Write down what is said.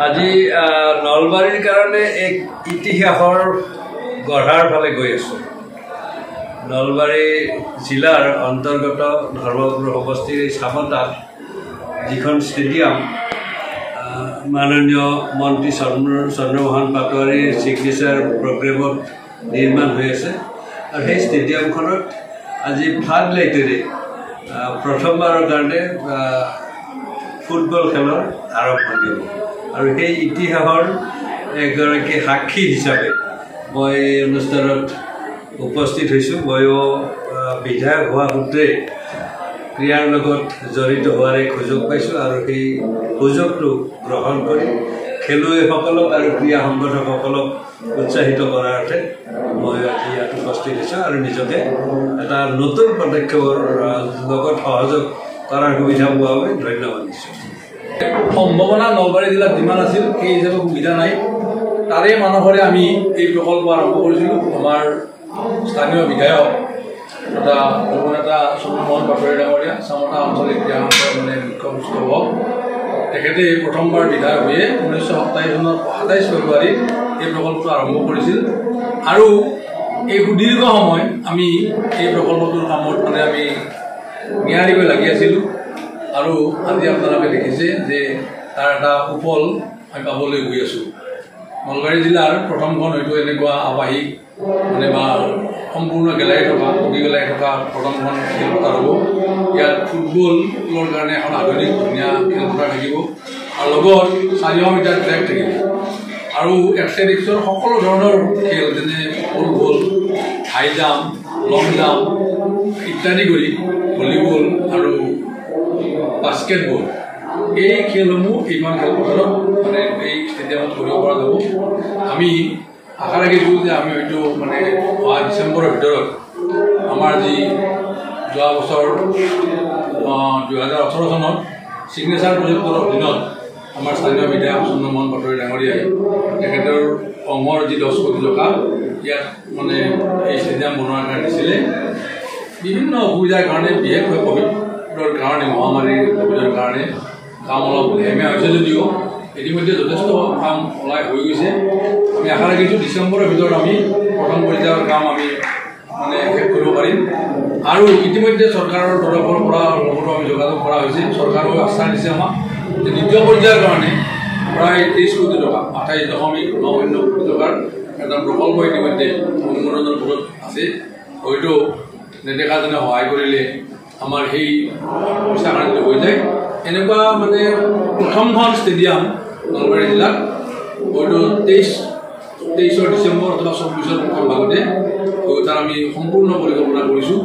আজি নলবাৰীৰ কাৰণে এক ইতিহাসৰ গঢ়াৰ ফালে গৈ আছোঁ। নলবাৰী জিলাৰ অন্তৰ্গত ধৰ্মপুৰ সমষ্টিৰ চামতাত যিখন ষ্টেডিয়াম মাননীয় মন্ত্ৰী চন্দ্ৰমোহন পাটোৱাৰীৰ ছিগনেচাৰ প্ৰগ্ৰেমত নিৰ্মাণ হৈ আছে আৰু সেই ষ্টেডিয়ামখনত আজি ফ্লাড লাইটেৰে প্ৰথমবাৰৰ কাৰণে ফুটবল খেলৰ আৰম্ভণি হ'ব আৰু সেই ইতিহাসৰ এগৰাকী সাক্ষী হিচাপে মই এই অনুষ্ঠানত উপস্থিত হৈছোঁ। ময়ো বিধায়ক হোৱা সূত্ৰে ক্ৰীড়াৰ লগত জড়িত হোৱাৰ এক সুযোগ পাইছোঁ আৰু সেই সুযোগটো গ্ৰহণ কৰি খেলুৱৈসকলক আৰু ক্ৰীড়া সংগঠকসকলক উৎসাহিত কৰাৰ অৰ্থে মই আজি ইয়াত উপস্থিত হৈছোঁ আৰু নিজকে এটা নতুন পদক্ষেপৰ লগত সহযোগ কৰাৰ সুবিধা পোৱা বাবে ধন্যবাদ দিছোঁ। সম্ভাৱনা নলবাৰী জিলাত যিমান আছিল সেই হিচাপে সুবিধা নাই, তাৰে মানুহৰে আমি এই প্ৰকল্প আৰম্ভ কৰিছিলোঁ। আমাৰ স্থানীয় বিধায়ক তথা অভিনেতা চন্দ্ৰমোহন পাটোৱাৰী ডাঙৰীয়া চামতা আঞ্চলিক ক্ৰীড়া মানে মুখ্য পৃষ্ঠপোষক, তেখেতে প্ৰথমবাৰ বিধায়ক হৈয়ে 1927 চনৰ 27 ফেব্ৰুৱাৰীত এই প্ৰকল্পটো আৰম্ভ কৰিছিল আৰু এই সুদীৰ্ঘ সময় আমি এই প্ৰকল্পটোৰ কামত মানে আমি নিয়াৰিকৈ লাগি আছিলোঁ আৰু আজি আপোনালোকে দেখিছে যে তাৰ এটা সুফল আমি পাবলৈ গৈ আছোঁ। নলবাৰী জিলাৰ প্ৰথমখন হয়তো এনেকুৱা আৱাসিক মানে বা সম্পূৰ্ণ গেলাৰী থকা হকী গেলাৰী থকা প্ৰথমখন খেলপথাৰ হ'ব। ইয়াত ফুটবলৰ কাৰণে এখন আধুনিক ধুনীয়া খেলপথাৰ থাকিব আৰু লগত 400 মিটাৰ ট্ৰেক থাকিব আৰু এথলেটিক্সৰ সকলো ধৰণৰ খেল যেনে ফুটবল, হাই জাম্প, লং জাম্প ইত্যাদি কৰি ভলীবল আৰু বাস্কেটবল এই খেলসমূহ এইখন খেলপথাৰত মানে এই ষ্টেডিয়ামত কৰিব পৰা যাব। আমি আশা ৰাখিছোঁ যে আমি হয়তো মানে অহা ডিচেম্বৰৰ ভিতৰত আমাৰ যি যোৱা বছৰ 2018 চনত ছিগনেচাৰ প্ৰজেক্টৰ অধীনত আমাৰ স্থানীয় বিধায়ক চন্দ্ৰমোহন পাটোৱাৰী ডাঙৰীয়াই তেখেতৰ অংগৰ যি 10 কোটি টকা ইয়াত মানে এই ষ্টেডিয়াম বনোৱাৰ কাৰণে দিছিলে। বিভিন্ন অসুবিধাৰ কাৰণে বিশেষকৈ কোভিডৰ কাৰণে মহামাৰীৰ কোভিডৰ কাৰণে কাম অলপ হেমীয়া হৈছে যদিও ইতিমধ্যে যথেষ্ট কাম ওলাই হৈ গৈছে। আমি আশা ৰাখিছোঁ ডিচেম্বৰৰ ভিতৰত আমি প্ৰথম পৰ্যায়ৰ কাম আমি মানে শেষ কৰিব পাৰিম আৰু ইতিমধ্যে চৰকাৰৰ তৰফৰ পৰা লগতো আমি যোগাযোগ কৰা হৈছে। চৰকাৰেও আশ্বাস দিছে আমাক যে দ্বিতীয় পৰ্যায়ৰ কাৰণে প্ৰায় 30 কোটি টকা 28.9 কোটি টকাৰ এটা প্ৰকল্প ইতিমধ্যে অনুমোদনৰ পথত আছে। হয়তো নেদেখাজনে সহায় কৰিলে আমাৰ সেই পইচা কাণিত হৈ যায়। এনেকুৱা মানে প্ৰথমখন ষ্টেডিয়াম নলবাৰী জিলাত হয়তো 23 ডিচেম্বৰ অথবা 24 প্ৰথম ভাগতে তাৰ আমি সম্পূৰ্ণ পৰিকল্পনা কৰিছোঁ।